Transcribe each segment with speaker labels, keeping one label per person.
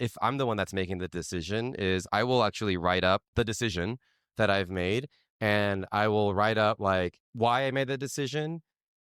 Speaker 1: if I'm the one that's making the decision, is I will actually write up the decision that I've made, and I will write up like why I made the decision,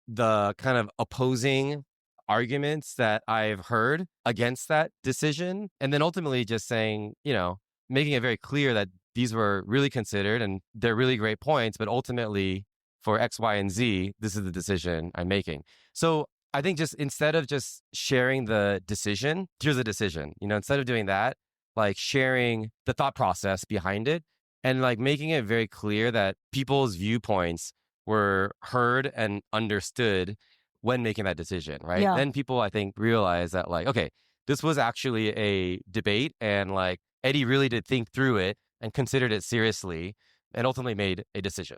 Speaker 1: the kind of opposing arguments that I've heard against that decision, and then ultimately just saying, making it very clear that these were really considered and they're really great points, but ultimately for X, Y, and Z, this is the decision I'm making. So I think just instead of just sharing the decision, here's the decision, instead of doing that, like sharing the thought process behind it and like making it very clear that people's viewpoints were heard and understood when making that decision, right?
Speaker 2: Yeah.
Speaker 1: Then people, I think, realize that like, okay, this was actually a debate and like Eddie really did think through it and considered it seriously and ultimately made a decision.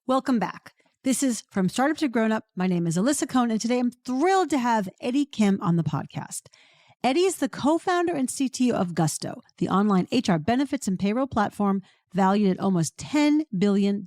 Speaker 2: Welcome back. This is From Startup to Grown Up. My name is Alisa Cohn, and today I'm thrilled to have Eddie Kim on the podcast. Eddie is the co-founder and CTO of Gusto, the online HR benefits and payroll platform valued at almost $10 billion.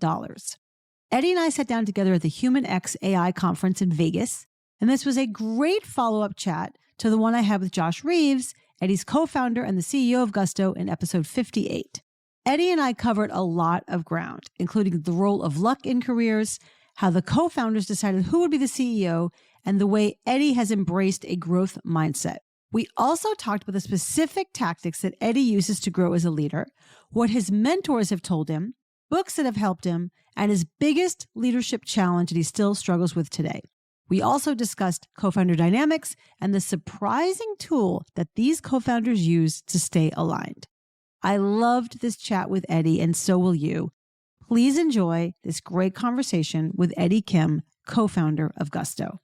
Speaker 2: Eddie and I sat down together at the HumanX AI conference in Vegas, and this was a great follow-up chat to the one I had with Josh Reeves, Eddie's co-founder and the CEO of Gusto, in episode 58. Eddie and I covered a lot of ground, including the role of luck in careers, how the co-founders decided who would be the CEO, and the way Eddie has embraced a growth mindset. We also talked about the specific tactics that Eddie uses to grow as a leader, what his mentors have told him, books that have helped him, and his biggest leadership challenge that he still struggles with today. We also discussed co-founder dynamics and the surprising tool that these co-founders use to stay aligned. I loved this chat with Eddie, and so will you. Please enjoy this great conversation with Eddie Kim, co-founder of Gusto.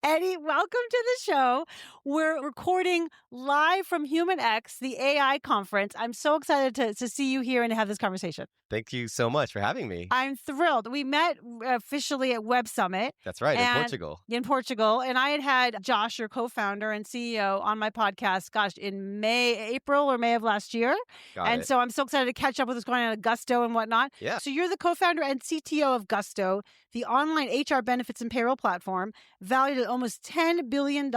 Speaker 2: Eddie, welcome to the show. We're recording live from HumanX, the AI conference. I'm so excited to see you here and to have this conversation.
Speaker 1: Thank you so much for having me.
Speaker 2: I'm thrilled. We met officially at Web Summit.
Speaker 1: That's right, in Portugal.
Speaker 2: In Portugal. And I had Josh, your co-founder and CEO, on my podcast, in April or May of last year. So I'm so excited to catch up with what's going on at Gusto and whatnot.
Speaker 1: Yeah.
Speaker 2: So you're the co-founder and CTO of Gusto, the online HR benefits and payroll platform, valued at almost $10 billion.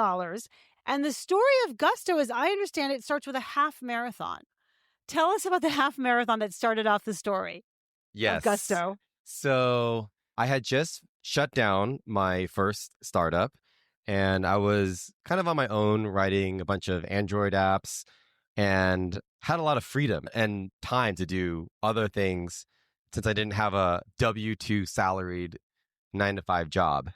Speaker 2: And the story of Gusto, as I understand it, starts with a half marathon. Tell us about the half marathon that started off the story of Gusto.
Speaker 1: So I had just shut down my first startup and I was kind of on my own writing a bunch of Android apps and had a lot of freedom and time to do other things since I didn't have a W-2 salaried 9-to-5 job.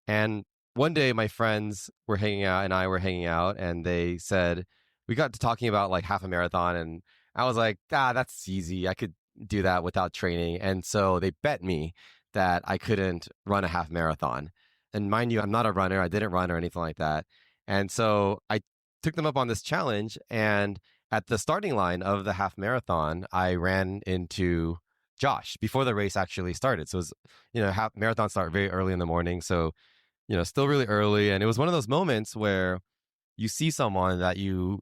Speaker 1: And one day my friends were hanging out and I were hanging out and they said, we got to talking about like half a marathon and I was like, that's easy. I could do that without training. And so they bet me that I couldn't run a half marathon. And mind you, I'm not a runner. I didn't run or anything like that. And so I took them up on this challenge. And at the starting line of the half marathon, I ran into Josh before the race actually started. So it was, half marathons start very early in the morning. So, still really early. And it was one of those moments where you see someone that you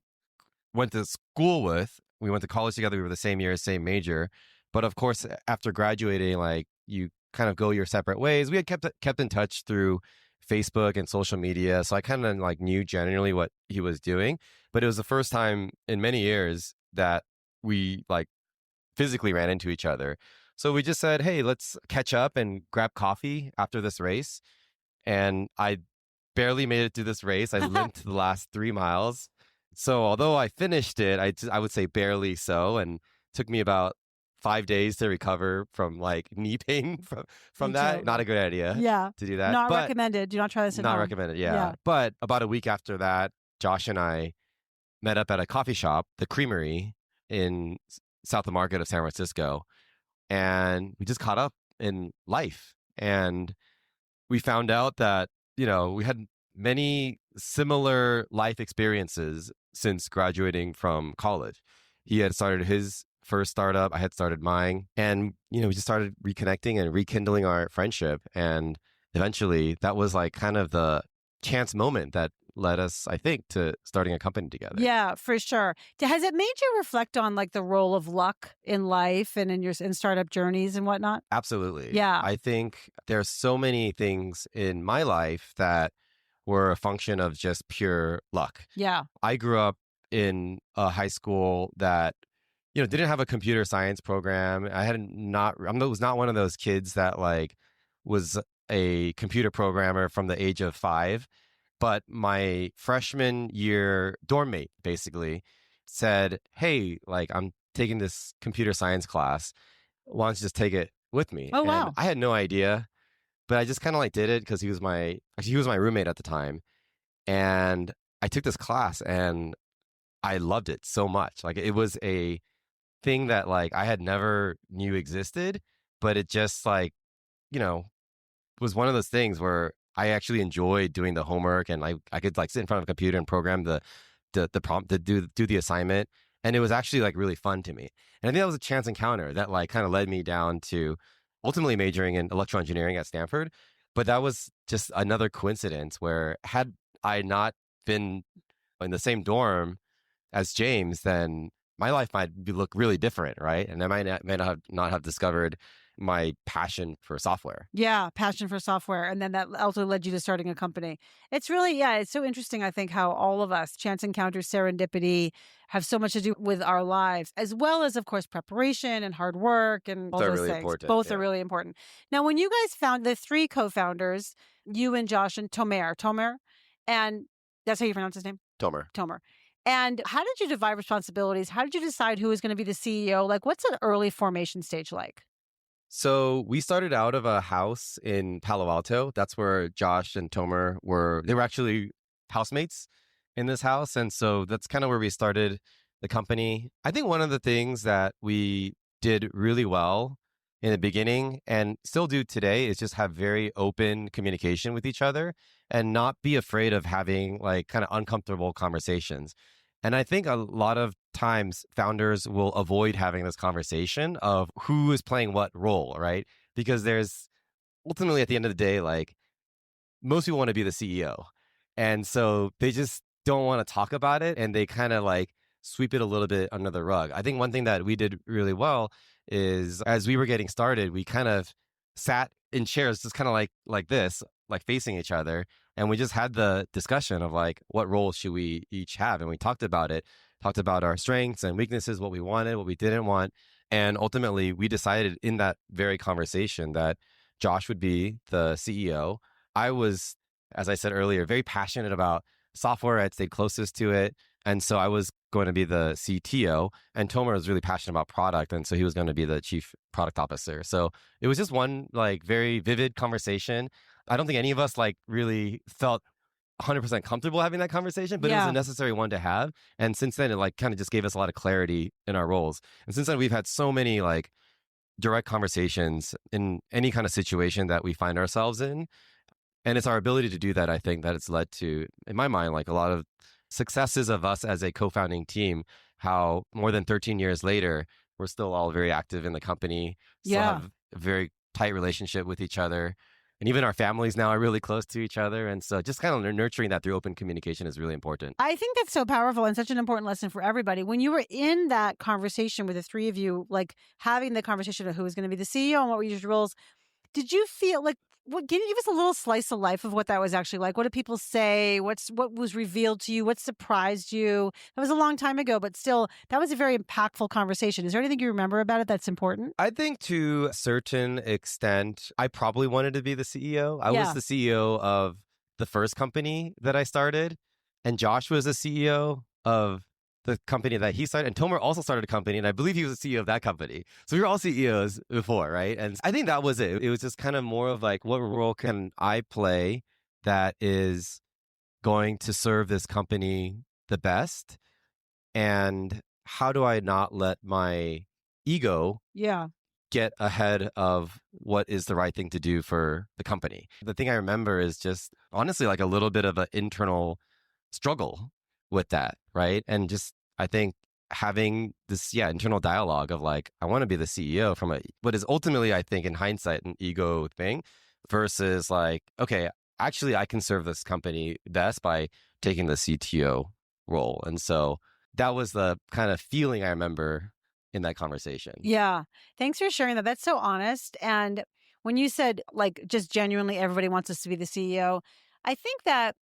Speaker 1: went to school with. We went to college together. We were the same year, same major. But of course, after graduating, like you kind of go your separate ways. We had kept in touch through Facebook and social media. So I kind of like knew generally what he was doing. But it was the first time in many years that we like physically ran into each other. So we just said, hey, let's catch up and grab coffee after this race. And I barely made it through this race. I limped the last 3 miles. So although I finished it, I would say barely so, and took me about 5 days to recover from like knee pain from that. Not a good idea to do that.
Speaker 2: Not recommended. Do not try this at home.
Speaker 1: Not recommended, yeah. But about a week after that, Josh and I met up at a coffee shop, the Creamery in South of Market of San Francisco, and we just caught up in life. And we found out that, we had many similar life experiences since graduating from college. He had started his first startup. I had started mine. And, we just started reconnecting and rekindling our friendship. And eventually that was like kind of the chance moment that led us, I think, to starting a company together.
Speaker 2: Yeah, for sure. Has it made you reflect on like the role of luck in life and in startup journeys and whatnot?
Speaker 1: Absolutely.
Speaker 2: Yeah.
Speaker 1: I think there's so many things in my life that were a function of just pure luck.
Speaker 2: Yeah.
Speaker 1: I grew up in a high school that, didn't have a computer science program. I was not one of those kids that like was a computer programmer from the age of 5. But my freshman year dorm mate basically said, "Hey, like I'm taking this computer science class. Why don't you just take it with me?"
Speaker 2: Oh,
Speaker 1: And
Speaker 2: wow.
Speaker 1: I had no idea, but I just kind of like did it because he was my roommate at the time. And I took this class and I loved it so much. Like it was a thing that like I had never knew existed, but it just like, you know, was one of those things where I actually enjoyed doing the homework, and I could like sit in front of a computer and program the prompt to do the assignment. And it was actually like really fun to me. And I think that was a chance encounter that like kind of led me down to ultimately majoring in electrical engineering at Stanford. But that was just another coincidence where had I not been in the same dorm as James, then my life look really different, right? And I may not have discovered my passion for software.
Speaker 2: Yeah, passion for software. And then that also led you to starting a company. It's really, yeah, it's so interesting, I think, how all of us, chance encounters, serendipity, have so much to do with our lives, as well as, of course, preparation and hard work and all
Speaker 1: They're
Speaker 2: those
Speaker 1: really
Speaker 2: things.
Speaker 1: important.
Speaker 2: Both are
Speaker 1: Yeah.
Speaker 2: really important. Now, when you guys found the 3 co-founders, you and Josh and Tomer, and that's how you pronounce his name?
Speaker 1: Tomer.
Speaker 2: Tomer. And how did you divide responsibilities? How did you decide who was going to be the CEO? Like, what's an early formation stage like?
Speaker 1: So we started out of a house in Palo Alto. That's where Josh and Tomer were. They were actually housemates in this house. And so that's kind of where we started the company. I think one of the things that we did really well in the beginning and still do today is just have very open communication with each other and not be afraid of having like kind of uncomfortable conversations. And I think a lot of times founders will avoid having this conversation of who is playing what role, right? Because there's ultimately at the end of the day, like most people want to be the CEO. And so they just don't want to talk about it and they kind of like sweep it a little bit under the rug. I think one thing that we did really well is as we were getting started, we kind of sat in chairs just kind of like this, like facing each other. And we just had the discussion of like what role should we each have. And we talked about it, talked about our strengths and weaknesses, what we wanted, what we didn't want. And ultimately we decided in that very conversation that Josh would be the CEO. I was, as I said earlier, very passionate about software. I'd stayed closest to it. And so I was going to be the CTO, and Tomer was really passionate about product. And so he was going to be the chief product officer. So it was just one like very vivid conversation. I don't think any of us like really felt 100% comfortable having that conversation, but it was
Speaker 2: Yeah.
Speaker 1: a necessary one to have. And since then, it like kind of just gave us a lot of clarity in our roles. And since then, we've had so many like direct conversations in any kind of situation that we find ourselves in. And it's our ability to do that, I think, that it's led to, in my mind, like a lot of successes of us as a co-founding team, how more than 13 years later, we're still all very active in the company, still
Speaker 2: Yeah.
Speaker 1: have a very tight relationship with each other. And even our families now are really close to each other. And so just kind of nurturing that through open communication is really important.
Speaker 2: I think that's so powerful and such an important lesson for everybody. When you were in that conversation with the 3 of you, like having the conversation of who was going to be the CEO and what were your roles, did you feel like, can you give us a little slice of life of what that was actually like? What did people say? What was revealed to you? What surprised you? That was a long time ago, but still, that was a very impactful conversation. Is there anything you remember about it that's important?
Speaker 1: I think to a certain extent, I probably wanted to be the CEO. I was
Speaker 2: Yeah.
Speaker 1: the CEO of the first company that I started, and Josh was the CEO of the company that he started. And Tomer also started a company, and I believe he was the CEO of that company. So we were all CEOs before, right? And I think that was it. It was just kind of more of like, what role can I play that is going to serve this company the best? And how do I not let my ego
Speaker 2: Yeah.
Speaker 1: get ahead of what is the right thing to do for the company? The thing I remember is just honestly like a little bit of an internal struggle with that, right? And just I think having this internal dialogue of like I want to be the CEO from a what is ultimately I think in hindsight an ego thing versus like okay, actually I can serve this company best by taking the CTO role. And so that was the kind of feeling I remember in that conversation.
Speaker 2: Yeah. Thanks for sharing that. That's so honest. And when you said like just genuinely everybody wants us to be the CEO, I think that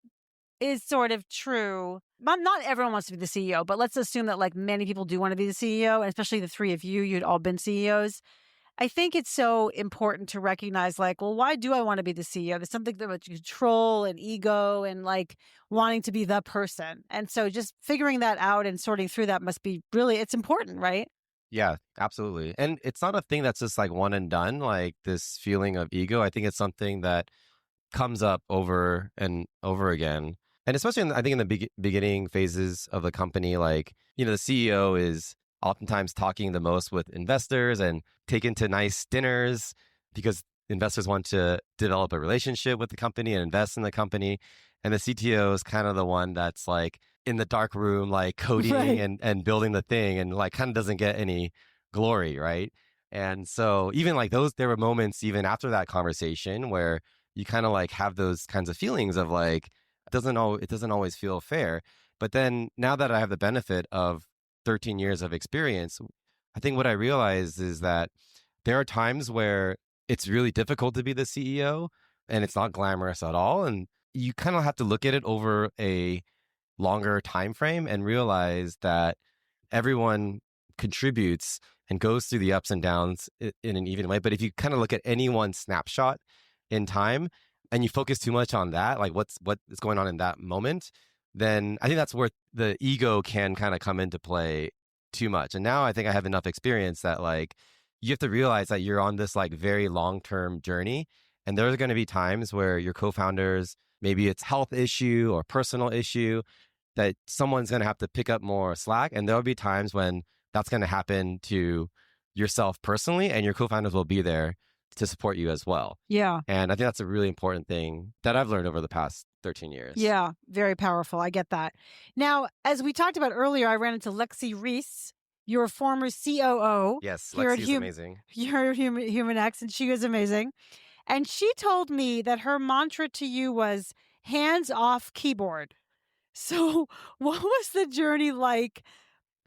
Speaker 2: is sort of true. Not everyone wants to be the CEO, but let's assume that like many people do want to be the CEO, and especially the three of you, you'd all been CEOs. I think it's so important to recognize like, well, why do I want to be the CEO? There's something about control and ego and like wanting to be the person. And so just figuring that out and sorting through that must be really, it's important, right?
Speaker 1: Yeah, absolutely. And it's not a thing that's just like one and done, like this feeling of ego. I think it's something that comes up over and over again. And especially I think in the beginning phases of the company, like, the CEO is oftentimes talking the most with investors and taken to nice dinners because investors want to develop a relationship with the company and invest in the company. And the CTO is kind of the one that's like in the dark room, like coding
Speaker 2: Right.
Speaker 1: and building the thing and like kind of doesn't get any glory, right? And so even like there were moments even after that conversation where you kind of like have those kinds of feelings of like it doesn't always feel fair. But then now that I have the benefit of 13 years of experience, I think what I realized is that there are times where it's really difficult to be the CEO and it's not glamorous at all. And you kind of have to look at it over a longer time frame and realize that everyone contributes and goes through the ups and downs in an even way. But if you kind of look at any one snapshot in time and you focus too much on that, like what is going on in that moment, then I think that's where the ego can kind of come into play too much. And now I think I have enough experience that like you have to realize that you're on this like very long-term journey. And there's going to be times where your co-founders, maybe it's health issue or personal issue, that someone's going to have to pick up more slack. And there'll be times when that's going to happen to yourself personally, and your co-founders will be there to support you as well.
Speaker 2: Yeah.
Speaker 1: And I think that's a really important thing that I've learned over the past 13 years.
Speaker 2: Yeah. Very powerful. I get that. Now, as we talked about earlier, I ran into Lexi Reese, your former COO.
Speaker 1: Yes,
Speaker 2: here at
Speaker 1: Lexi's amazing.
Speaker 2: Here at Human X, and she was amazing. And she told me that her mantra to you was hands off keyboard. So what was the journey like?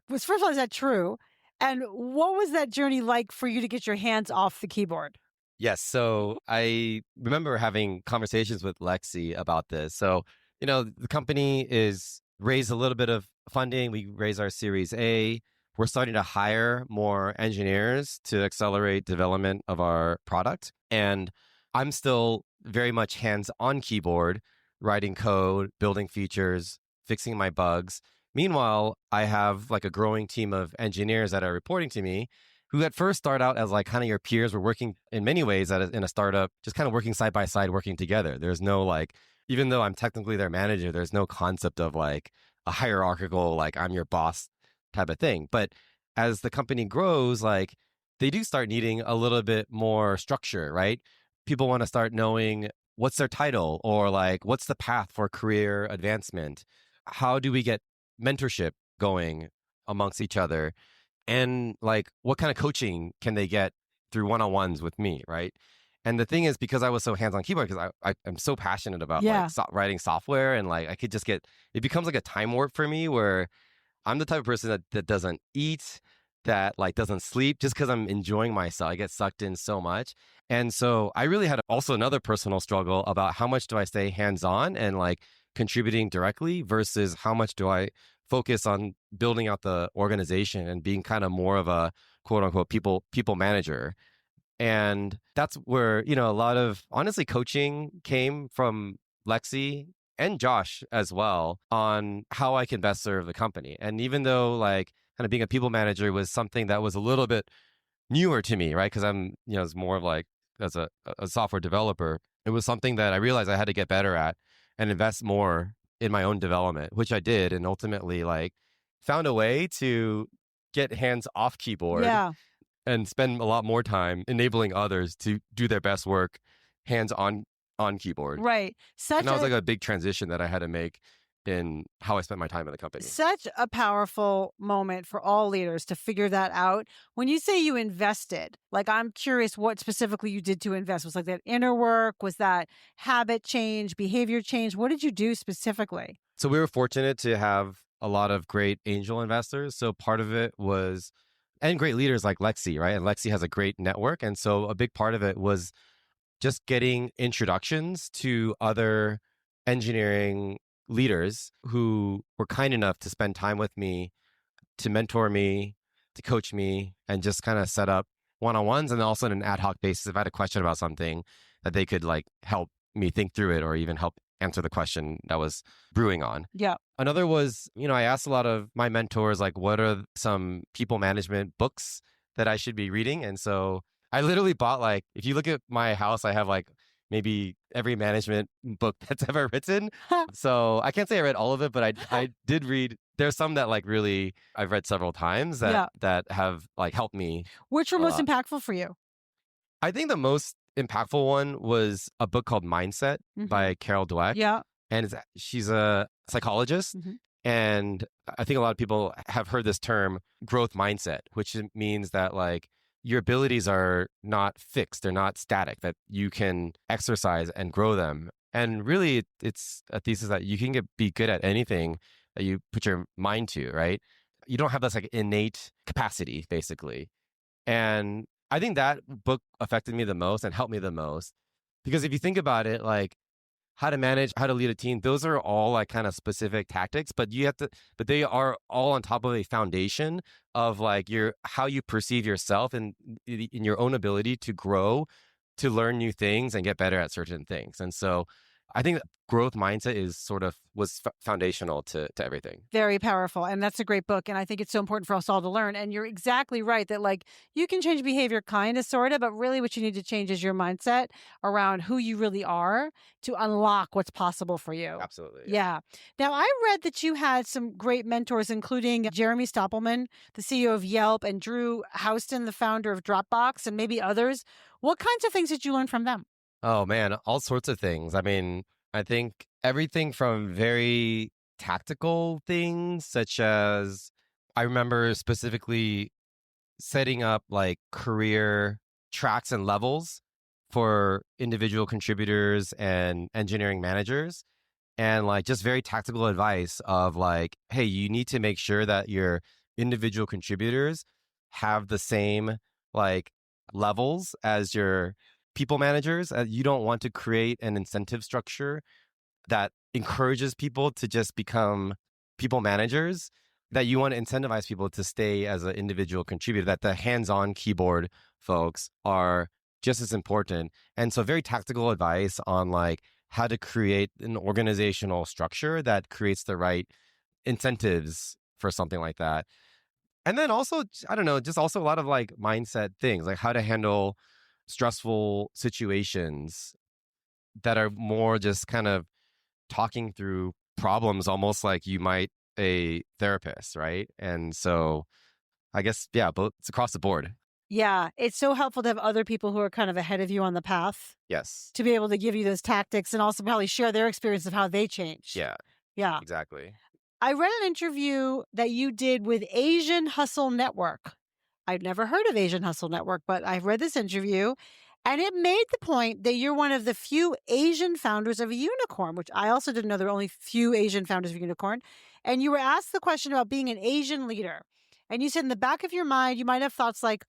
Speaker 2: First of all, is that true? And what was that journey like for you to get your hands off the keyboard?
Speaker 1: Yes. So I remember having conversations with Lexi about this. So, the company is raised a little bit of funding. We raised our Series A. We're starting to hire more engineers to accelerate development of our product. And I'm still very much hands on keyboard, writing code, building features, fixing my bugs. Meanwhile, I have like a growing team of engineers that are reporting to me who at first start out as like kind of your peers. We're working in many ways in a startup, just kind of working side by side, working together. There's no like, even though I'm technically their manager, there's no concept of like a hierarchical, like I'm your boss type of thing. But as the company grows, like they do start needing a little bit more structure, right? People want to start knowing what's their title or like what's the path for career advancement? How do we get mentorship going amongst each other? And like what kind of coaching can they get through one-on-ones with me, right? And the thing is, because I was so hands-on keyboard, because I am so passionate about like writing software, and like I could just it becomes like a time warp for me where I'm the type of person that doesn't eat, that like doesn't sleep just because I'm enjoying myself. I get sucked in so much. And so I really had also another personal struggle about how much do I stay hands-on and like contributing directly versus how much do I focus on building out the organization and being kind of more of a quote unquote people manager. And that's where, a lot of honestly coaching came from Lexi and Josh as well on how I can best serve the company. And even though like kind of being a people manager was something that was a little bit newer to me, right? Because I'm, it's more of like as a software developer, it was something that I realized I had to get better at and invest more in my own development, which I did. And ultimately like found a way to get hands off keyboard and spend a lot more time enabling others to do their best work hands on keyboard.
Speaker 2: Right.
Speaker 1: And that was like a big transition that I had to make in how I spent my time in the company.
Speaker 2: Such a powerful moment for all leaders to figure that out. When you say you invested, like I'm curious what specifically you did to invest. Was like that inner work? Was that habit change, behavior change? What did you do specifically?
Speaker 1: So we were fortunate to have a lot of great angel investors. So part of it was, and great leaders like Lexi, right? And Lexi has a great network. And so a big part of it was just getting introductions to other engineering leaders who were kind enough to spend time with me, to mentor me, to coach me, and just kind of set up one-on-ones, and also on an ad hoc basis, if I had a question about something, that they could like help me think through it or even help answer the question that was brewing on.
Speaker 2: Yeah.
Speaker 1: Another was, I asked a lot of my mentors, like, what are some people management books that I should be reading? And so I literally bought, like, if you look at my house, I have like maybe every management book that's ever written. So I can't say I read all of it, but I did read. There's some that like really I've read several times that have like helped me.
Speaker 2: Which were
Speaker 1: a
Speaker 2: most
Speaker 1: lot.
Speaker 2: impactful for you?
Speaker 1: I think the most impactful one was a book called Mindset by Carol Dweck.
Speaker 2: Yeah.
Speaker 1: And she's a psychologist. And I think a lot of people have heard this term growth mindset, which means that like your abilities are not fixed. They're not static, that you can exercise and grow them. And really, it's a thesis that you can be good at anything that you put your mind to, right? You don't have this like innate capacity, basically. And I think that book affected me the most and helped me the most. Because if you think about it, like how to manage, how to lead a team, those are all like kind of specific tactics, but they are all on top of a foundation of like how you perceive yourself and in your own ability to grow, to learn new things and get better at certain things. And so I think that growth mindset was foundational to everything.
Speaker 2: Very powerful. And that's a great book. And I think it's so important for us all to learn. And you're exactly right that like you can change behavior kind of, sort of, but really what you need to change is your mindset around who you really are to unlock what's possible for you.
Speaker 1: Absolutely.
Speaker 2: Yeah. Now, I read that you had some great mentors, including Jeremy Stoppelman, the CEO of Yelp, and Drew Houston, the founder of Dropbox, and maybe others. What kinds of things did you learn from them?
Speaker 1: Oh, man, all sorts of things. I mean, I think everything from very tactical things, such as I remember specifically setting up like career tracks and levels for individual contributors and engineering managers. And like just very tactical advice of like, hey, you need to make sure that your individual contributors have the same like levels as your people managers. You don't want to create an incentive structure that encourages people to just become people managers, that you want to incentivize people to stay as an individual contributor, that the hands-on keyboard folks are just as important. And so very tactical advice on like how to create an organizational structure that creates the right incentives for something like that. And then also, I don't know, just also a lot of like mindset things, like how to handle stressful situations that are more just kind of talking through problems, almost like you might a therapist, right? And so I guess, yeah, but it's across the board.
Speaker 2: Yeah, it's so helpful to have other people who are kind of ahead of you on the path
Speaker 1: Yes.
Speaker 2: to be able to give you those tactics and also probably share their experience of how they changed.
Speaker 1: Yeah.
Speaker 2: Yeah.
Speaker 1: Exactly.
Speaker 2: I read an interview that you did with Asian Hustle Network. I've never heard of Asian Hustle Network, but I've read this interview and it made the point that you're one of the few Asian founders of a unicorn, which I also didn't know there were only few Asian founders of a unicorn. And you were asked the question about being an Asian leader. And you said in the back of your mind, you might have thoughts like,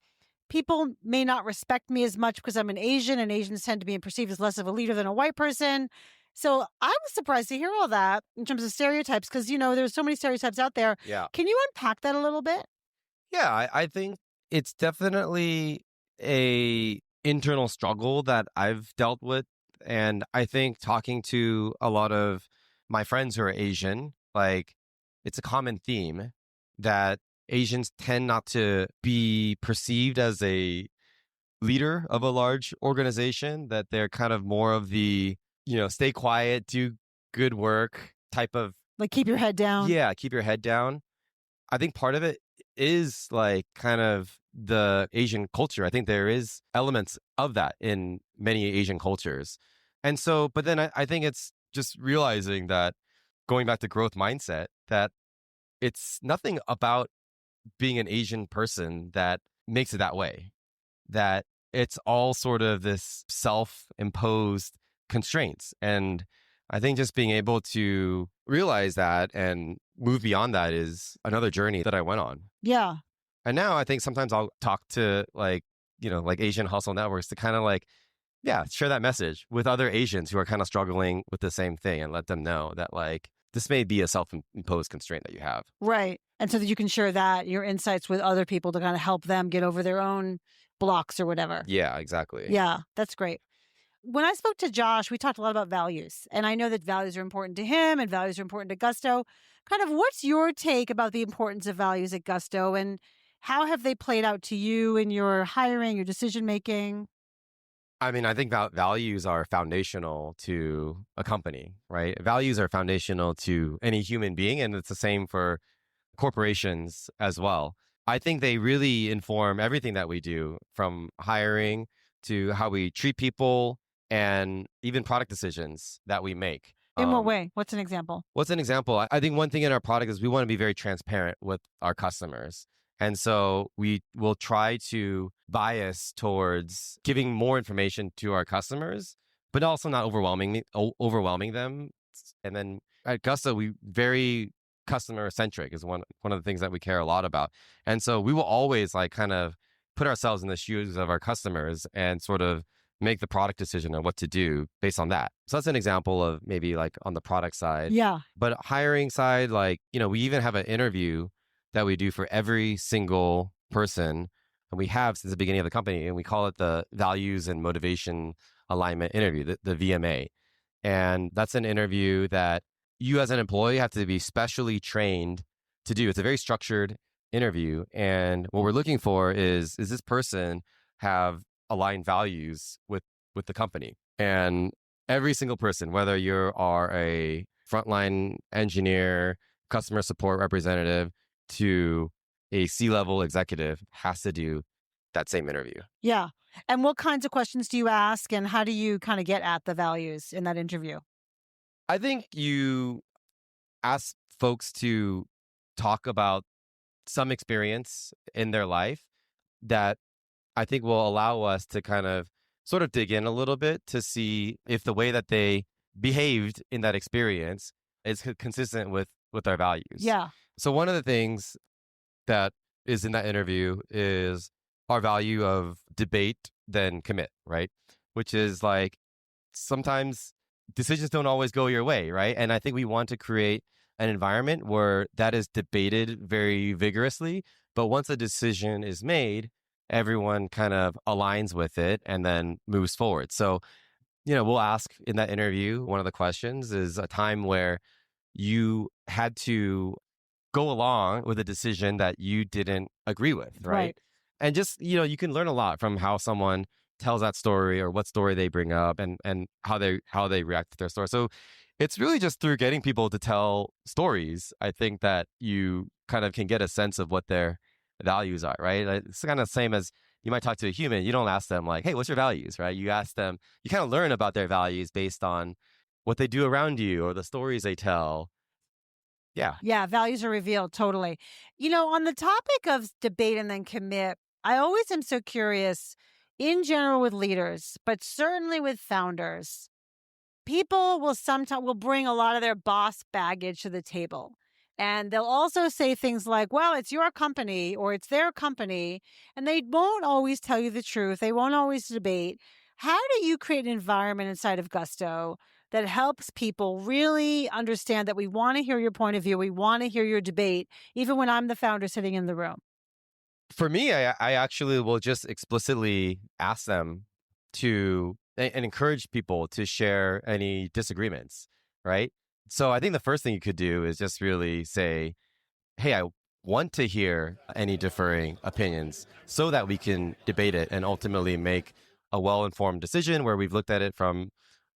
Speaker 2: people may not respect me as much because I'm an Asian and Asians tend to be perceived as less of a leader than a white person. So I was surprised to hear all that in terms of stereotypes because, there's so many stereotypes out there.
Speaker 1: Yeah.
Speaker 2: Can you unpack that a little bit?
Speaker 1: Yeah, I think it's definitely a internal struggle that I've dealt with. And I think talking to a lot of my friends who are Asian, like it's a common theme that Asians tend not to be perceived as a leader of a large organization, that they're kind of more of the, stay quiet, do good work type of.
Speaker 2: Like keep your head down.
Speaker 1: Yeah, keep your head down. I think part of it is like kind of the Asian culture. I think there is elements of that in many Asian cultures. And so, but then I think it's just realizing that, going back to growth mindset, that it's nothing about being an Asian person that makes it that way, that it's all sort of this self-imposed constraints. And I think just being able to realize that and move beyond that is another journey that I went on.
Speaker 2: Yeah.
Speaker 1: And now I think sometimes I'll talk to like Asian hustle networks to kind of like, share that message with other Asians who are kind of struggling with the same thing and let them know that like, this may be a self-imposed constraint that you have.
Speaker 2: Right. And so that you can share your insights with other people to kind of help them get over their own blocks or whatever.
Speaker 1: Yeah, exactly.
Speaker 2: Yeah, that's great. When I spoke to Josh, we talked a lot about values. And I know that values are important to him and values are important to Gusto. Kind of what's your take about the importance of values at Gusto, and how have they played out to you in your hiring, your decision making?
Speaker 1: I mean, I think values are foundational to a company, right? Values are foundational to any human being, and it's the same for corporations as well. I think they really inform everything that we do, from hiring to how we treat people and even product decisions that we make.
Speaker 2: In what way? What's an example?
Speaker 1: What's an example? I think one thing in our product is we want to be very transparent with our customers. And so we will try to bias towards giving more information to our customers, but also not overwhelming them. And then at Gusto, we very customer centric is one of the things that we care a lot about. And so we will always like kind of put ourselves in the shoes of our customers and sort of make the product decision on what to do based on that. So that's an example of maybe like on the product side.
Speaker 2: Yeah.
Speaker 1: But hiring side, like, we even have an interview that we do for every single person, and we have since the beginning of the company, and we call it the Values and Motivation Alignment Interview, the VMA. And that's an interview that you as an employee have to be specially trained to do. It's a very structured interview. And what we're looking for is this person have aligned values with the company? And every single person, whether you are a frontline engineer, customer support representative, to a C-level executive, has to do that same interview.
Speaker 2: Yeah. And what kinds of questions do you ask, and how do you kind of get at the values in that interview?
Speaker 1: I think you ask folks to talk about some experience in their life that I think will allow us to kind of sort of dig in a little bit to see if the way that they behaved in that experience is consistent with our values.
Speaker 2: Yeah.
Speaker 1: So one of the things that is in that interview is our value of debate, then commit, right? Which is like, sometimes decisions don't always go your way, right? And I think we want to create an environment where that is debated very vigorously. But once a decision is made, everyone kind of aligns with it and then moves forward. So, we'll ask in that interview, one of the questions is a time where you had to go along with a decision that you didn't agree with, right? And just, you can learn a lot from how someone tells that story or what story they bring up and how they react to their story. So it's really just through getting people to tell stories, I think, that you kind of can get a sense of what their values are, right? It's kind of the same as you might talk to a human. You don't ask them like, hey, what's your values, right? You ask them, you kind of learn about their values based on what they do around you or the stories they tell. Yeah.
Speaker 2: Yeah, values are revealed, totally. On the topic of debate and then commit, I always am so curious, in general with leaders, but certainly with founders, people will bring a lot of their boss baggage to the table. And they'll also say things like, well, it's your company or it's their company. And they won't always tell you the truth. They won't always debate. How do you create an environment inside of Gusto that helps people really understand that we want to hear your point of view, we want to hear your debate, even when I'm the founder sitting in the room?
Speaker 1: For me, I actually will just explicitly ask them to and encourage people to share any disagreements, right? So I think the first thing you could do is just really say, hey, I want to hear any differing opinions so that we can debate it and ultimately make a well-informed decision where we've looked at it from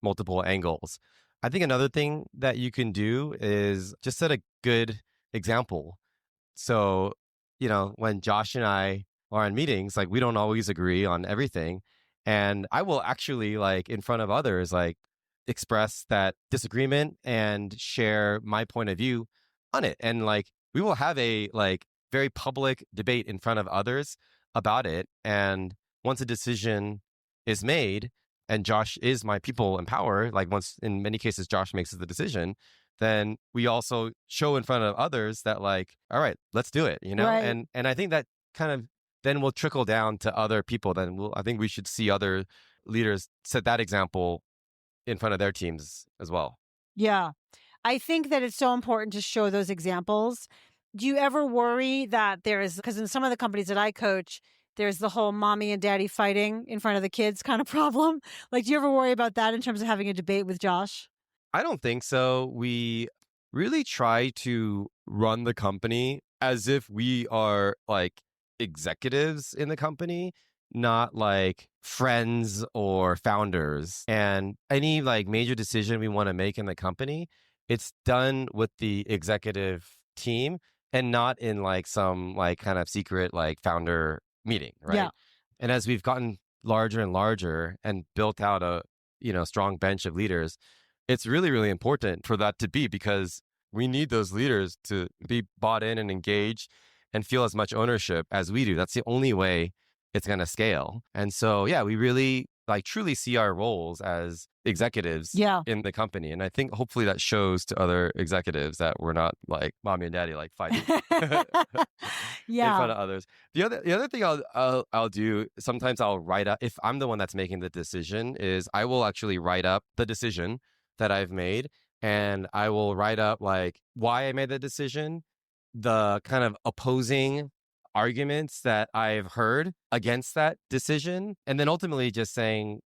Speaker 1: multiple angles. I think another thing that you can do is just set a good example. So, when Josh and I are in meetings, like, we don't always agree on everything. And I will actually, like, in front of others, like, express that disagreement and share my point of view on it. And like, we will have a like very public debate in front of others about it. And once a decision is made, and Josh is my people in power, like once in many cases Josh makes the decision, then we also show in front of others that like, all right, let's do it,
Speaker 2: Right.
Speaker 1: And I think that kind of then will trickle down to other people. I think we should see other leaders set that example in front of their teams as well.
Speaker 2: Yeah. I think that it's so important to show those examples. Do you ever worry that because in some of the companies that I coach, there's the whole mommy and daddy fighting in front of the kids kind of problem? Like, do you ever worry about that in terms of having a debate with Josh?
Speaker 1: I don't think so. We really try to run the company as if we are like executives in the company, not like friends or founders. And any like major decision we want to make in the company, it's done with the executive team and not in like some like kind of secret like founder meeting, right?
Speaker 2: Yeah.
Speaker 1: And as we've gotten larger and larger and built out a strong bench of leaders, it's really, really important for that to be, because we need those leaders to be bought in and engaged and feel as much ownership as we do. That's the only way it's going to scale. And so, yeah, we really like truly see our roles as executives in the company. And I think hopefully that shows to other executives that we're not like mommy and daddy like fighting in front of others. The other thing I'll do, sometimes I'll write up, if I'm the one that's making the decision, is I will actually write up the decision that I've made, and I will write up like why I made the decision, the kind of opposing arguments that I've heard against that decision, and then ultimately just saying,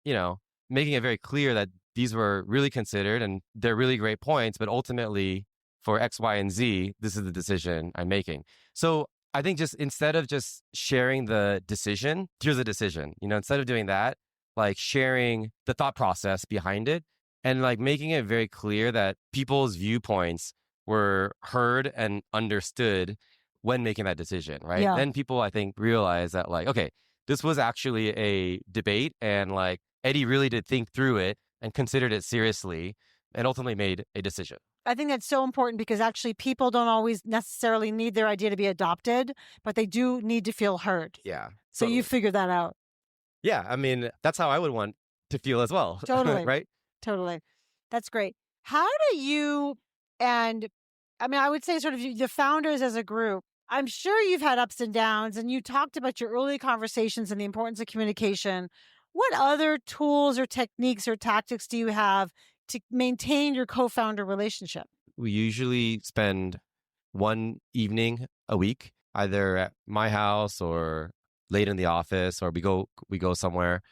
Speaker 1: making it very clear that these were really considered and they're really great points, but ultimately for X, Y, and Z, this is the decision I'm making. So I think just instead of just sharing the decision, here's a decision, instead of doing that, like sharing the thought process behind it and like making it very clear that people's viewpoints were heard and understood when making that decision, right?
Speaker 2: Yeah.
Speaker 1: Then people, I think, realize that like, okay, this was actually a debate, and like Eddie really did think through it and considered it seriously and ultimately made a decision.
Speaker 2: I think that's so important, because actually people don't always necessarily need their idea to be adopted, but they do need to feel heard.
Speaker 1: Yeah.
Speaker 2: So you figured that out.
Speaker 1: Yeah. I mean, that's how I would want to feel as well.
Speaker 2: Totally.
Speaker 1: Right?
Speaker 2: Totally. That's great. How do you, and I mean, I would say sort of the founders as a group, I'm sure you've had ups and downs, and you talked about your early conversations and the importance of communication. What other tools or techniques or tactics do you have to maintain your co-founder relationship?
Speaker 1: We usually spend one evening a week, either at my house or late in the office, or we go somewhere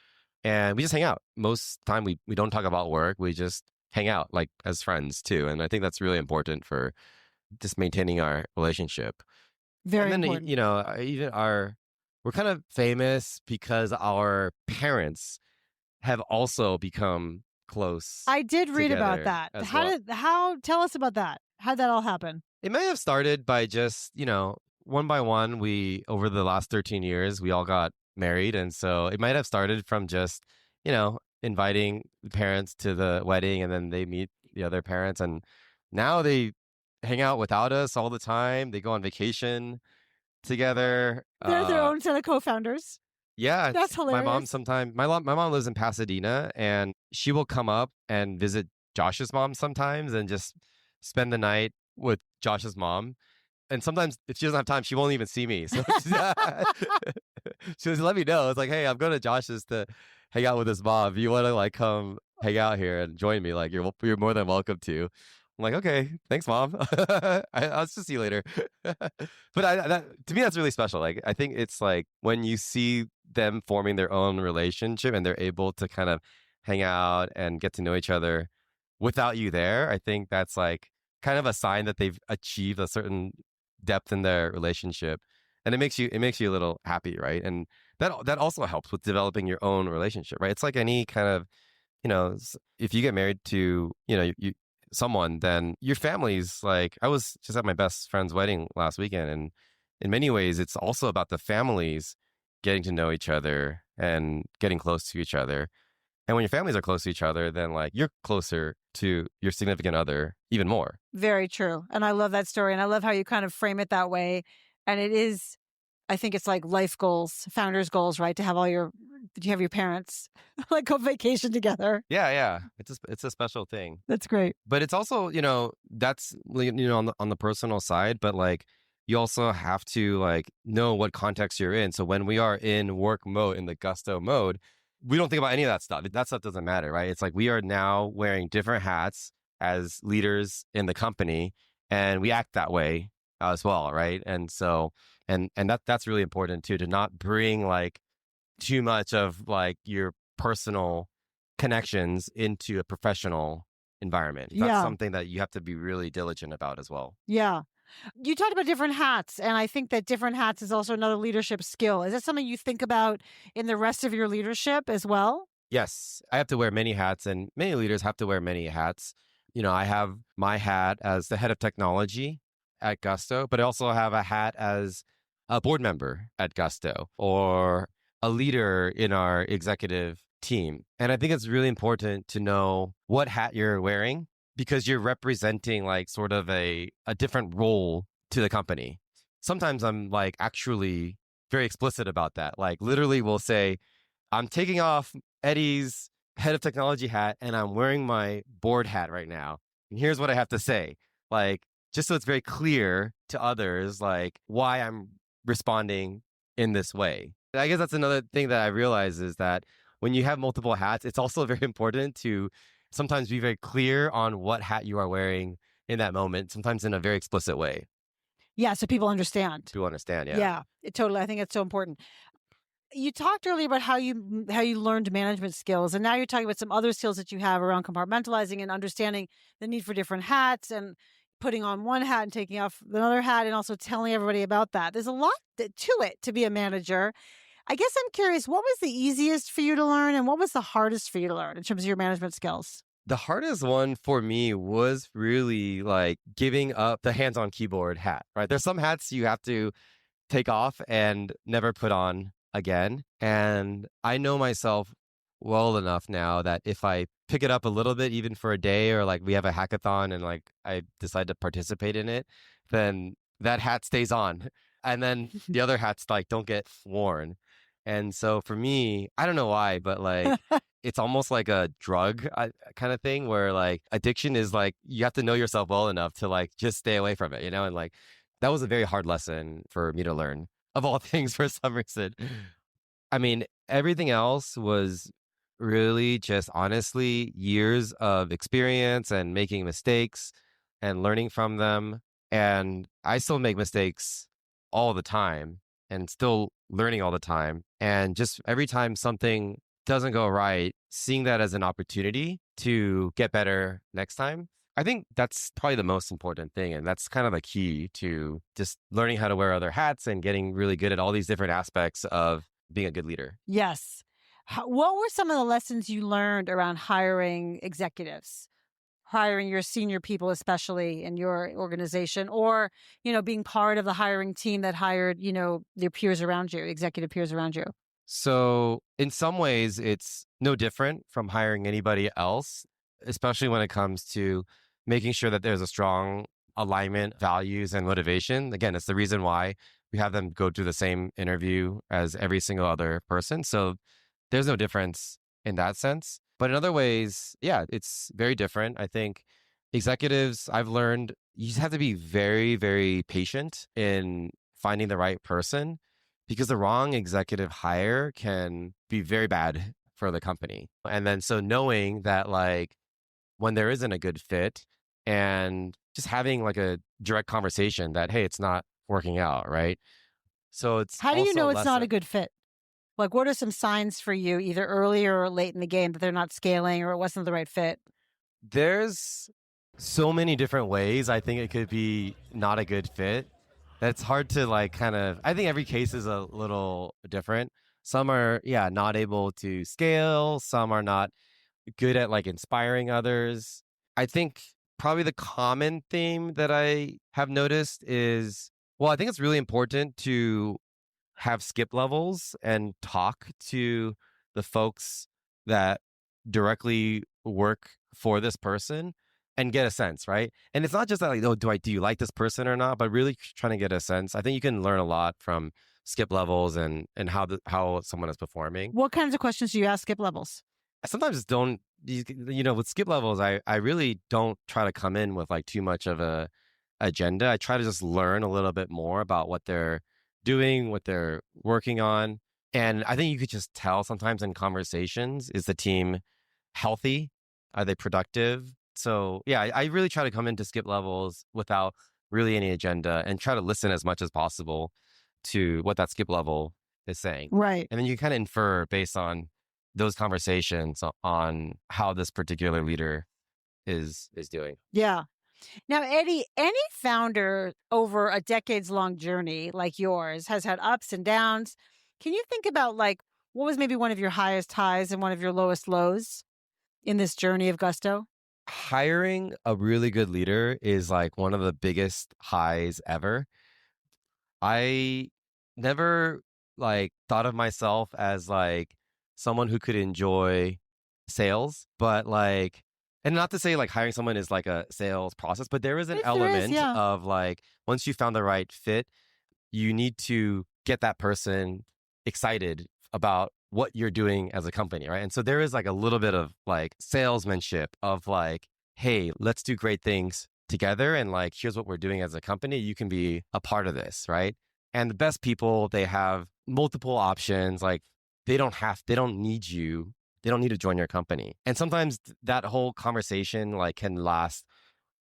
Speaker 1: and we just hang out. Most time we don't talk about work. We just hang out like as friends too. And I think that's really important for just maintaining our relationship.
Speaker 2: Very
Speaker 1: and then,
Speaker 2: important.
Speaker 1: we're kind of famous because our parents have also become close.
Speaker 2: I did read about that. Tell us about that. How'd that all happen?
Speaker 1: It may have started by just, one by one, over the last 13 years, we all got married. And so it might have started from just, inviting the parents to the wedding, and then they meet the other parents. And now they hang out without us all the time. They go on vacation together.
Speaker 2: They're their own set of co-founders.
Speaker 1: Yeah.
Speaker 2: That's hilarious.
Speaker 1: My mom lives in Pasadena, and she will come up and visit Josh's mom sometimes and just spend the night with Josh's mom. And sometimes if she doesn't have time, she won't even see me. So she'll let me know. It's like, hey, I'm going to Josh's to hang out with his mom. If you want to like come hang out here and join me, like you're more than welcome to. I'm like, okay, thanks, Mom. I'll just see you later. But to me, that's really special. Like, I think it's like when you see them forming their own relationship and they're able to kind of hang out and get to know each other without you there. I think that's like kind of a sign that they've achieved a certain depth in their relationship, and it makes you a little happy, right? And that also helps with developing your own relationship, right? It's like any kind of, if you get married to, someone, then your family's like, I was just at my best friend's wedding last weekend, and in many ways it's also about the families getting to know each other and getting close to each other. And when your families are close to each other, then like you're closer to your significant other even more.
Speaker 2: Very true. And I love that story, and I love how you kind of frame it that way. And it is, I think it's like life goals, founders goals, right? To have you have your parents like go vacation together.
Speaker 1: Yeah. It's a special thing.
Speaker 2: That's great.
Speaker 1: But it's also, that's, on the personal side, but like you also have to like know what context you're in. So when we are in work mode, in the Gusto mode, we don't think about any of that stuff. That stuff doesn't matter, right? It's like we are now wearing different hats as leaders in the company, and we act that way as well, right? And so, and that's really important too, to not bring like too much of like your personal connections into a professional environment. That's
Speaker 2: Yeah.
Speaker 1: something that you have to be really diligent about as well.
Speaker 2: Yeah. You talked about different hats, and I think that different hats is also another leadership skill. Is that something you think about in the rest of your leadership as well?
Speaker 1: Yes, I have to wear many hats, and many leaders have to wear many hats. I have my hat as the head of technology at Gusto, but I also have a hat as a board member at Gusto or a leader in our executive team. And I think it's really important to know what hat you're wearing because you're representing like sort of a different role to the company. Sometimes I'm like actually very explicit about that. Like literally will say, I'm taking off Eddie's head of technology hat and I'm wearing my board hat right now. And here's what I have to say. Like, just so it's very clear to others, like why I'm responding in this way. I guess that's another thing that I realize is that when you have multiple hats, it's also very important to sometimes be very clear on what hat you are wearing in that moment, sometimes in a very explicit way.
Speaker 2: Yeah, so people understand.
Speaker 1: People understand, yeah.
Speaker 2: Yeah, totally. I think it's so important. You talked earlier about how you learned management skills, and now you're talking about some other skills that you have around compartmentalizing and understanding the need for different hats and putting on one hat and taking off another hat and also telling everybody about that. There's a lot to it to be a manager. I guess I'm curious, what was the easiest for you to learn and what was the hardest for you to learn in terms of your management skills?
Speaker 1: The hardest one for me was really like giving up the hands-on keyboard hat, right? There's some hats you have to take off and never put on again. And I know myself well enough now that if I pick it up a little bit, even for a day, or like we have a hackathon and like I decide to participate in it, then that hat stays on. And then the other hats like don't get worn. And so for me, I don't know why, but like it's almost like a drug kind of thing where like addiction is like you have to know yourself well enough to like just stay away from it, And like that was a very hard lesson for me to learn, of all things, for some reason. I mean, everything else was really just honestly years of experience and making mistakes and learning from them. And I still make mistakes all the time and still learning all the time. And just every time something doesn't go right, seeing that as an opportunity to get better next time. I think that's probably the most important thing. And that's kind of a key to just learning how to wear other hats and getting really good at all these different aspects of being a good leader.
Speaker 2: Yes. What were some of the lessons you learned around hiring executives, hiring your senior people, especially in your organization, or, being part of the hiring team that hired, your peers around you, executive peers around you?
Speaker 1: So, in some ways, it's no different from hiring anybody else, especially when it comes to making sure that there's a strong alignment, values, and motivation. Again, it's the reason why we have them go through the same interview as every single other person. So, there's no difference in that sense. But in other ways, yeah, it's very different. I think executives, I've learned you just have to be very, very patient in finding the right person because the wrong executive hire can be very bad for the company. And then so knowing that like when there isn't a good fit and just having like a direct conversation that, hey, it's not working out, right? So it's
Speaker 2: How do you
Speaker 1: also
Speaker 2: know it's
Speaker 1: less
Speaker 2: not a good fit? Like, what are some signs for you, either early or late in the game, that they're not scaling or it wasn't the right fit?
Speaker 1: there's so many different ways I think it could be not a good fit. That's hard to like kind of, I think every case is a little different. Some are, yeah, not able to scale. Some are not good at like inspiring others. I think probably the common theme that I have noticed is, well, I think it's really important to have skip levels and talk to the folks that directly work for this person and get a sense, right? And it's not just that like, oh, do you like this person or not, but really trying to get a sense. I think you can learn a lot from skip levels and how someone is performing.
Speaker 2: What kinds of questions do you ask skip levels?
Speaker 1: I sometimes don't with skip levels, I really don't try to come in with like too much of a agenda. I try to just learn a little bit more about what they're doing, what they're working on. And I think you could just tell sometimes in conversations, is the team healthy? Are they productive? So yeah, I really try to come into skip levels without really any agenda and try to listen as much as possible to what that skip level is saying.
Speaker 2: Right.
Speaker 1: And then you kind of infer based on those conversations on how this particular leader is doing.
Speaker 2: Yeah. Now, Eddie, any founder over a decades long journey like yours has had ups and downs. Can you think about like what was maybe one of your highest highs and one of your lowest lows in this journey of Gusto?
Speaker 1: Hiring a really good leader is like one of the biggest highs ever. I never like thought of myself as like someone who could enjoy sales, but like, and not to say like hiring someone is like a sales process, but there is an
Speaker 2: Yes, there is,
Speaker 1: element
Speaker 2: yeah.
Speaker 1: of like once you found the right fit, you need to get that person excited about what you're doing as a company, right? And so there is like a little bit of like salesmanship of like, hey, let's do great things together. And like, here's what we're doing as a company. You can be a part of this, right? And the best people, they have multiple options. Like they don't need you. They don't need to join your company. And sometimes that whole conversation like can last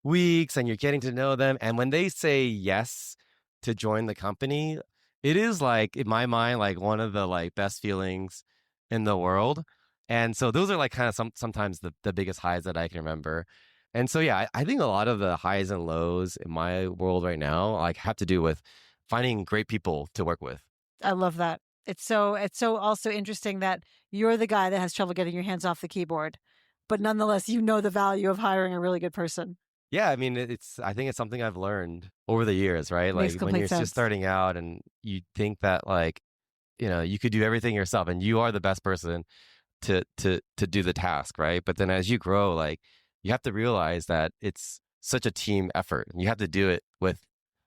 Speaker 1: weeks and you're getting to know them. And when they say yes to join the company, it is like in my mind, like one of the like best feelings in the world. And so those are like kind of sometimes the biggest highs that I can remember. And so yeah, I think a lot of the highs and lows in my world right now like have to do with finding great people to work with.
Speaker 2: I love that. It's so also interesting that you're the guy that has trouble getting your hands off the keyboard, but nonetheless, you know the value of hiring a really good person.
Speaker 1: Yeah, I mean, I think it's something I've learned over the years, right?
Speaker 2: Makes
Speaker 1: Like when
Speaker 2: complete
Speaker 1: you're
Speaker 2: sense.
Speaker 1: just starting out and you think that like, you could do everything yourself and you are the best person to do the task, right? But then as you grow, like you have to realize that it's such a team effort and you have to do it with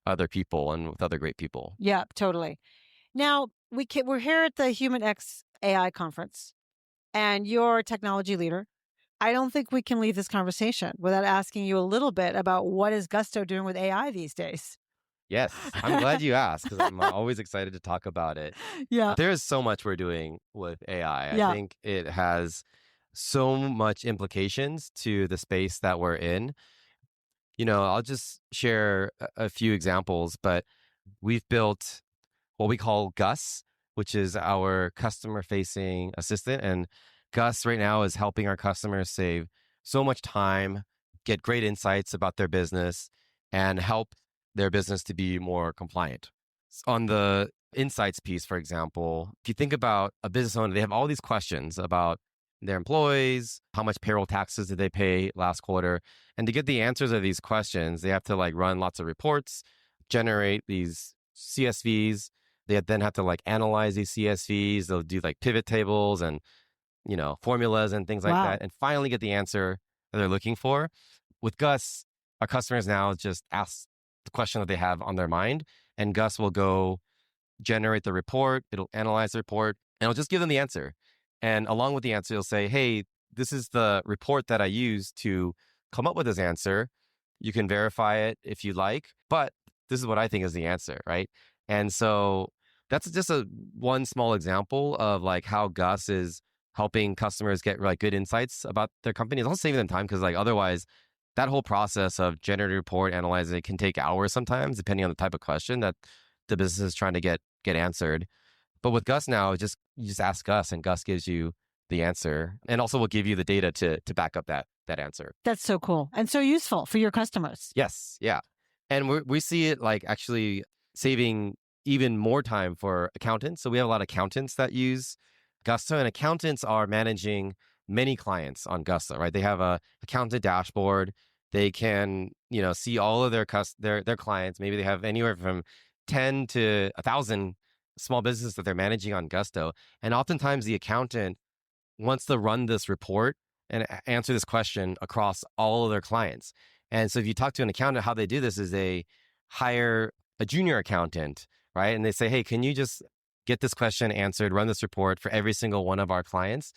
Speaker 1: other people and with other great people.
Speaker 2: Yeah, totally. Now, we're here at the Human X AI conference, and you're a technology leader. I don't think we can leave this conversation without asking you a little bit about what is Gusto doing with AI these days.
Speaker 1: Yes, I'm glad you asked because I'm always excited to talk about it.
Speaker 2: Yeah,
Speaker 1: There is so much we're doing with AI. I
Speaker 2: yeah.
Speaker 1: think it has so much implications to the space that we're in. I'll just share a few examples, but we've built what we call Gus, which is our customer facing assistant. And Gus right now is helping our customers save so much time, get great insights about their business, and help their business to be more compliant. On the insights piece, for example, if you think about a business owner, they have all these questions about their employees, how much payroll taxes did they pay last quarter? And to get the answers of these questions, they have to like run lots of reports, generate these CSVs. They then have to like analyze these CSVs. They'll do like pivot tables and, formulas and things like
Speaker 2: Wow.
Speaker 1: that, and finally get the answer that they're looking for. With Gus, our customers now just ask the question that they have on their mind, and Gus will go generate the report. It'll analyze the report and it'll just give them the answer. And along with the answer, it'll say, hey, this is the report that I used to come up with this answer. You can verify it if you like, but this is what I think is the answer, right? And so that's just one small example of like how Gus is helping customers get like good insights about their company. It's also saving them time because like otherwise that whole process of generating a report, analyzing it can take hours sometimes, depending on the type of question that the business is trying to get answered. But with Gus now, you just ask Gus and Gus gives you the answer and also will give you the data to back up that answer.
Speaker 2: That's so cool and so useful for your customers.
Speaker 1: Yes. Yeah. And we see it like actually saving even more time for accountants. So we have a lot of accountants that use Gusto, and accountants are managing many clients on Gusto, right? They have a accountant dashboard. They can, see all of their clients. Maybe they have anywhere from 10 to 1,000 small businesses that they're managing on Gusto. And oftentimes the accountant wants to run this report and answer this question across all of their clients. And so if you talk to an accountant, how they do this is they hire a junior accountant, right? And they say, hey, can you just get this question answered, run this report for every single one of our clients?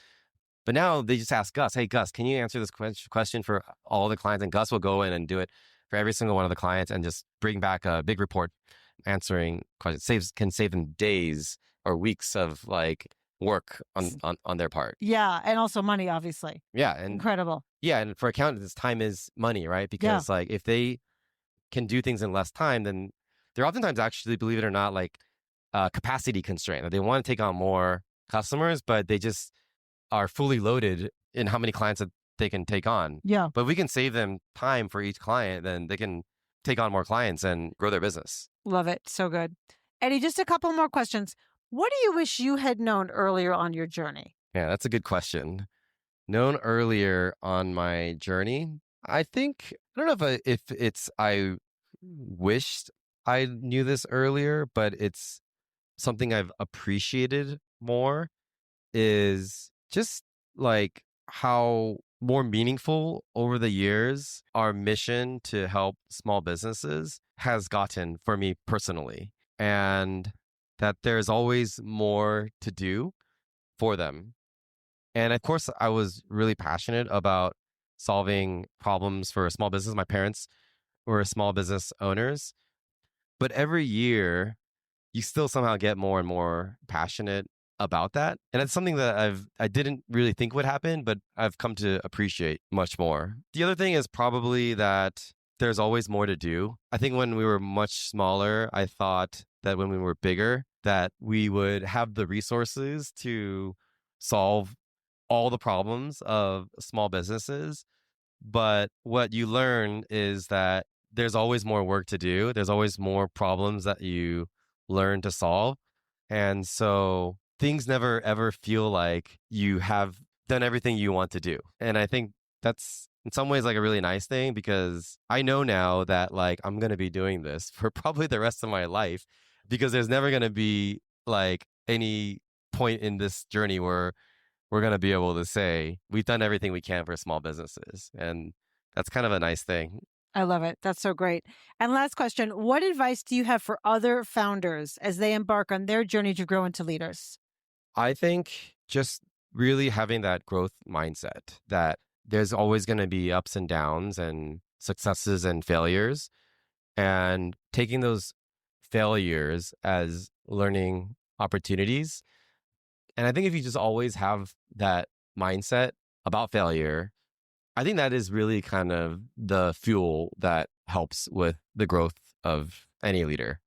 Speaker 1: But now they just ask Gus, hey, Gus, can you answer this question for all the clients? And Gus will go in and do it for every single one of the clients and just bring back a big report answering questions. Can save them days or weeks of like work on their part.
Speaker 2: Yeah. And also money, obviously.
Speaker 1: Yeah. And
Speaker 2: Incredible.
Speaker 1: yeah. And for accountants, time is money, right? Because like if they can do things in less time, then they're oftentimes actually, believe it or not, like capacity constrained. They want to take on more customers, but they just are fully loaded in how many clients that they can take on.
Speaker 2: Yeah.
Speaker 1: But we can save them time for each client, then they can take on more clients and grow their business.
Speaker 2: Love it. So good. Eddie, just a couple more questions. What do you wish you had known earlier on your journey?
Speaker 1: Yeah, that's a good question. Known earlier on my journey, I think, I don't know if it's I wished I knew this earlier, but it's something I've appreciated more is just like how more meaningful over the years our mission to help small businesses has gotten for me personally, and that there's always more to do for them. And of course, I was really passionate about solving problems for a small business. My parents were small business owners, but every year you still somehow get more and more passionate about that. And it's something that I didn't really think would happen, but I've come to appreciate much more. The other thing is probably that there's always more to do. I think when we were much smaller, I thought that when we were bigger, that we would have the resources to solve all the problems of small businesses. But what you learn is that there's always more work to do. There's always more problems that you learn to solve. And so things never ever feel like you have done everything you want to do. And I think that's in some ways like a really nice thing, because I know now that like I'm going to be doing this for probably the rest of my life, because there's never going to be like any point in this journey where we're going to be able to say we've done everything we can for small businesses. And that's kind of a nice thing.
Speaker 2: I love it. That's so great. And last question, what advice do you have for other founders as they embark on their journey to grow into leaders?
Speaker 1: I think just really having that growth mindset, that there's always going to be ups and downs and successes and failures, and taking those failures as learning opportunities. And I think if you just always have that mindset about failure, I think that is really kind of the fuel that helps with the growth of any leader.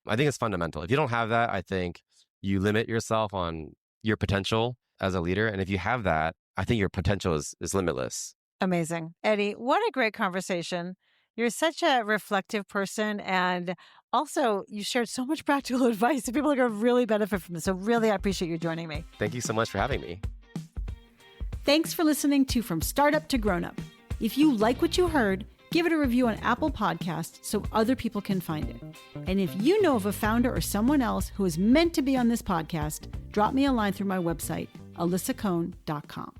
Speaker 1: I think it's fundamental. If you don't have that, I think you limit yourself on your potential as a leader. And if you have that, I think your potential is limitless.
Speaker 2: Amazing. Eddie, what a great conversation. You're such a reflective person, and also you shared so much practical advice that people are going to really benefit from this. So really, I appreciate you joining me.
Speaker 1: Thank you so much for having me.
Speaker 2: Thanks for listening to From Startup to Grown Up. If you like what you heard, give it a review on Apple Podcasts so other people can find it. And if you know of a founder or someone else who is meant to be on this podcast, drop me a line through my website, alisacohn.com.